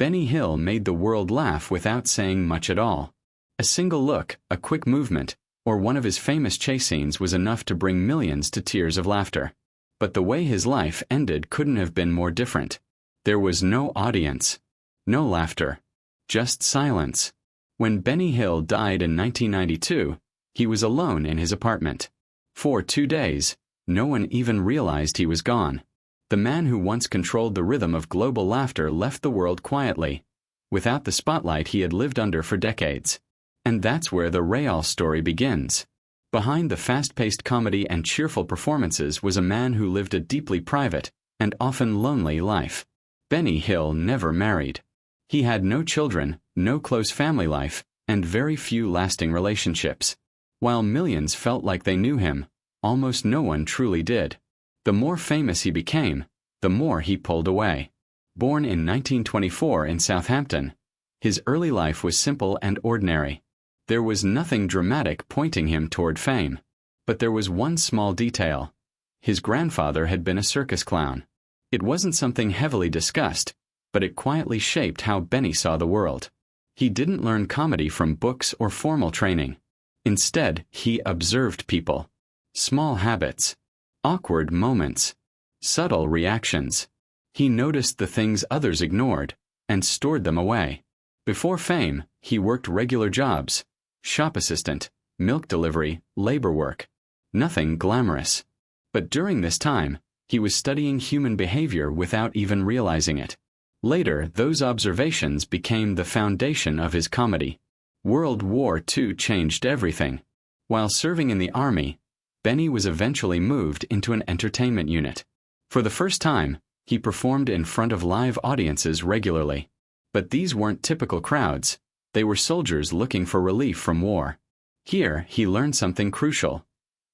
Benny Hill made the world laugh without saying much at all. A single look, a quick movement, or one of his famous chase scenes was enough to bring millions to tears of laughter. But the way his life ended couldn't have been more different. There was no audience, no laughter, just silence. When Benny Hill died in 1992, he was alone in his apartment. For 2 days, no one even realized he was gone. The man who once controlled the rhythm of global laughter left the world quietly, without the spotlight he had lived under for decades. And that's where the real story begins. Behind the fast-paced comedy and cheerful performances was a man who lived a deeply private and often lonely life. Benny Hill never married. He had no children, no close family life, and very few lasting relationships. While millions felt like they knew him, almost no one truly did. The more famous he became, the more he pulled away. Born in 1924 in Southampton, his early life was simple and ordinary. There was nothing dramatic pointing him toward fame. But there was one small detail. His grandfather had been a circus clown. It wasn't something heavily discussed, but it quietly shaped how Benny saw the world. He didn't learn comedy from books or formal training. Instead, he observed people. Small habits. Awkward moments. Subtle reactions. He noticed the things others ignored, and stored them away. Before fame, he worked regular jobs. Shop assistant, milk delivery, labor work. Nothing glamorous. But during this time, he was studying human behavior without even realizing it. Later, those observations became the foundation of his comedy. World War II changed everything. While serving in the army, Benny was eventually moved into an entertainment unit. For the first time, he performed in front of live audiences regularly. But these weren't typical crowds. They were soldiers looking for relief from war. Here, he learned something crucial.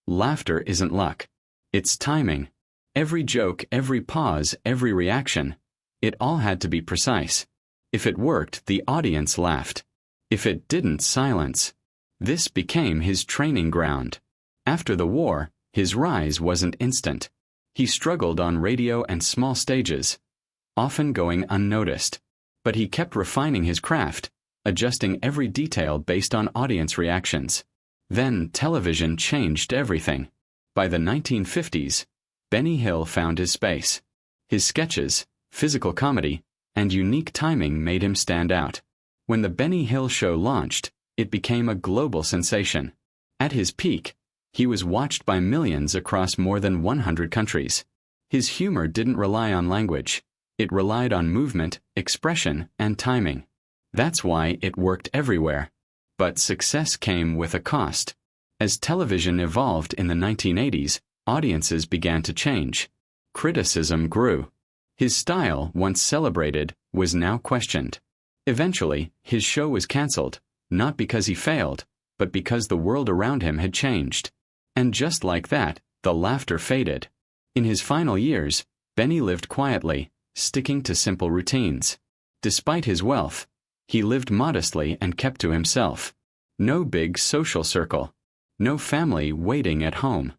Laughter isn't luck. It's timing. Every joke, every pause, every reaction, it all had to be precise. If it worked, the audience laughed. If it didn't, silence. This became his training ground. After the war, his rise wasn't instant. He struggled on radio and small stages, often going unnoticed. But he kept refining his craft, adjusting every detail based on audience reactions. Then television changed everything. By the 1950s, Benny Hill found his space. His sketches, physical comedy, and unique timing made him stand out. When the Benny Hill Show launched, it became a global sensation. At his peak, he was watched by millions across more than 100 countries. His humor didn't rely on language. It relied on movement, expression, and timing. That's why it worked everywhere. But success came with a cost. As television evolved in the 1980s, audiences began to change. Criticism grew. His style, once celebrated, was now questioned. Eventually, his show was canceled, not because he failed, but because the world around him had changed. And just like that, the laughter faded. In his final years, Benny lived quietly, sticking to simple routines. Despite his wealth, he lived modestly and kept to himself. No big social circle. No family waiting at home.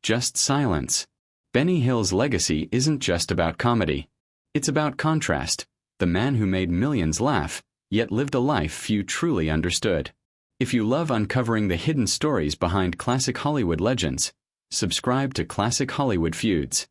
Just silence. Benny Hill's legacy isn't just about comedy. It's about contrast. The man who made millions laugh, yet lived a life few truly understood. If you love uncovering the hidden stories behind classic Hollywood legends, subscribe to Classic Hollywood Feuds.